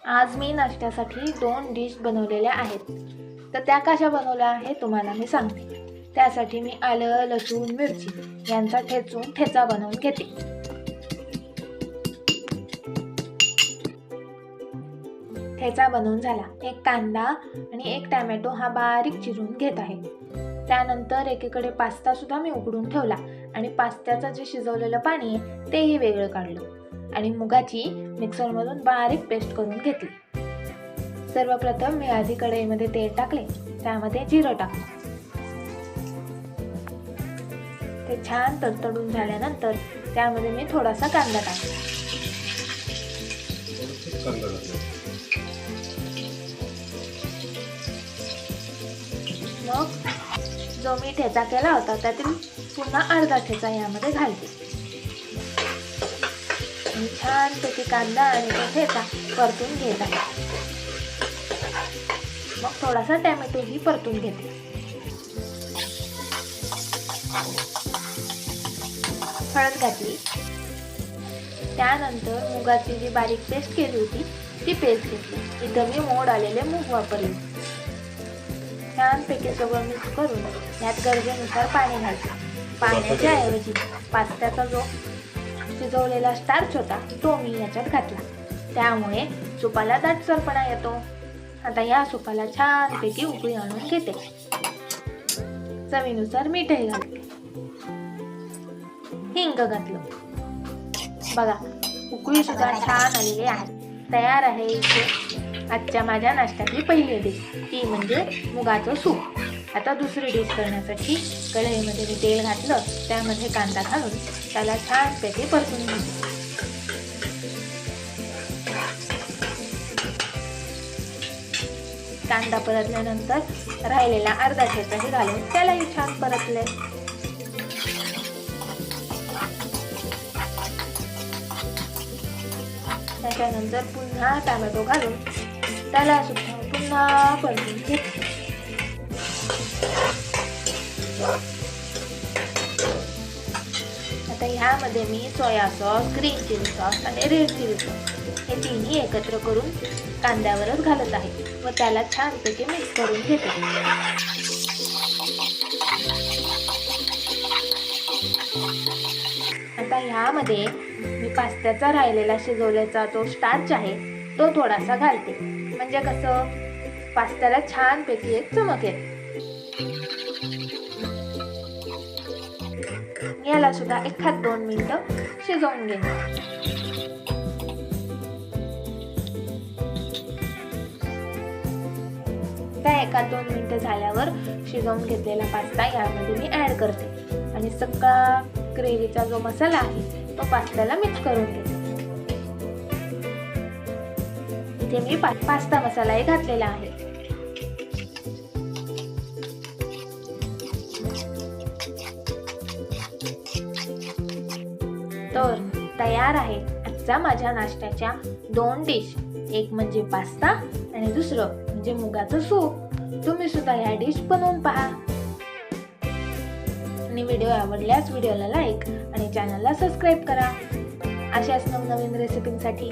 आज मी नाश्त्यासाठी 2 डिश बनवलेल्या आहेत. तर त्या कशा बनवल्या आहेत तुम्हाला मी सांगते. त्यासाठी मी आलं, लसूण, मिरची यांचा ठेचून ठेचा बनवून घेते. ठेचा बनवून झाला. एक कांदा आणि एक टोमॅटो हा बारीक चिरून घेत आहे. त्यानंतर एकीकडे पास्ता सुद्धा मी उकडून ठेवला आणि पास्त्याचं जे शिजवलेलं पाणी आहे तेही वेगळं काढलं आणि मुगाची मिक्सरमधून बारीक पेस्ट करून घेतली. सर्वप्रथम मी आधी कढईमध्ये तेल टाकले, त्यामध्ये जिरं टाकले. ते छान तडतडून झाल्यानंतर त्यामध्ये मी थोडासा कांदा टाकला. मग जो मी ठेचा केला होता त्यातील पुन्हा अर्धा ठेचा यामध्ये घालते आणि छानपैकी कांदा आणि तो ठेचा परतून घेत आहे. मग थोडासा टोमॅटोही परतून घेते. हळद घातली. त्यानंतर मुगाची जी बारीक पेस्ट केली होती ती पेस्ट घेतली. इथं मी मोड आलेले मूग वापरले. छानपैकी सगळं मिक्स करून यात गरजेनुसार पाणी घालते. पाण्याच्या ऐवजी पास्त्याचा जो शिजवलेला स्टार्च होता तो मी याच्यात घातला. त्यामुळे सुपाला दाटसरपणा येतो. आता या सुपाला छानपैकी उकळी आणून घेते. चवीनुसार मीठही घालते. हिंग घातलं. बघा, उकळी सुद्धा छान आलेली आहे. तयार आहे इथे आजच्या माझ्या नाश्त्यातली पहिली डिश, ती म्हणजे मुगाचं सूप. आता दुसरी डिश करण्यासाठी कढईमध्ये मी तेल घातलं, त्यामध्ये कांदा घालून त्याला छानपैकी परतून घेतलं. कांदा परतल्यानंतर राहिलेला अर्धा ठेचाही घालून त्यालाही छान परतले. त्याच्यानंतर पुन्हा टोमॅटो घालून त्याला सुद्धा पुन्हा परतून घेतले. आता ह्यामध्ये मी soya sauce, green chilli sauce आणि रेड चिली सॉस हे तिन्ही एकत्र करून कांद्यावरच घालत आहे व त्याला छानपैकी मिक्स करून घेते. आता ह्यामध्ये मी पास्त्याचा राहिलेला शिजवल्याचा जो स्टार्च आहे तो थोडासा घालते, म्हणजे कसं पास्त्याला छानपैकी एक चमक येते. याला सुद्धा 1-2 मिनिटं शिजवून घेते. त्या 1-2 मिनिटं झाल्यावर शिजवून घेतलेला पास्ता यामध्ये मी ऍड करते आणि सगळा ग्रेव्हीचा जो मसाला आहे तो पास्त्याला मिक्स करून घेते. इथे मी पास्ता मसालाही घातलेला आहे. तर तयार आहे आजच्या माझ्या नाश्त्याच्या 2 डिश, एक म्हणजे पास्ता आणि दुसरं म्हणजे मुगाचं सूप. तुम्ही सुद्धा या डिश बनवून पहा आणि व्हिडिओ आवडल्यास व्हिडिओला लाईक आणि चॅनलला सबस्क्राईब करा. अशाच नवनवीन रेसिपींसाठी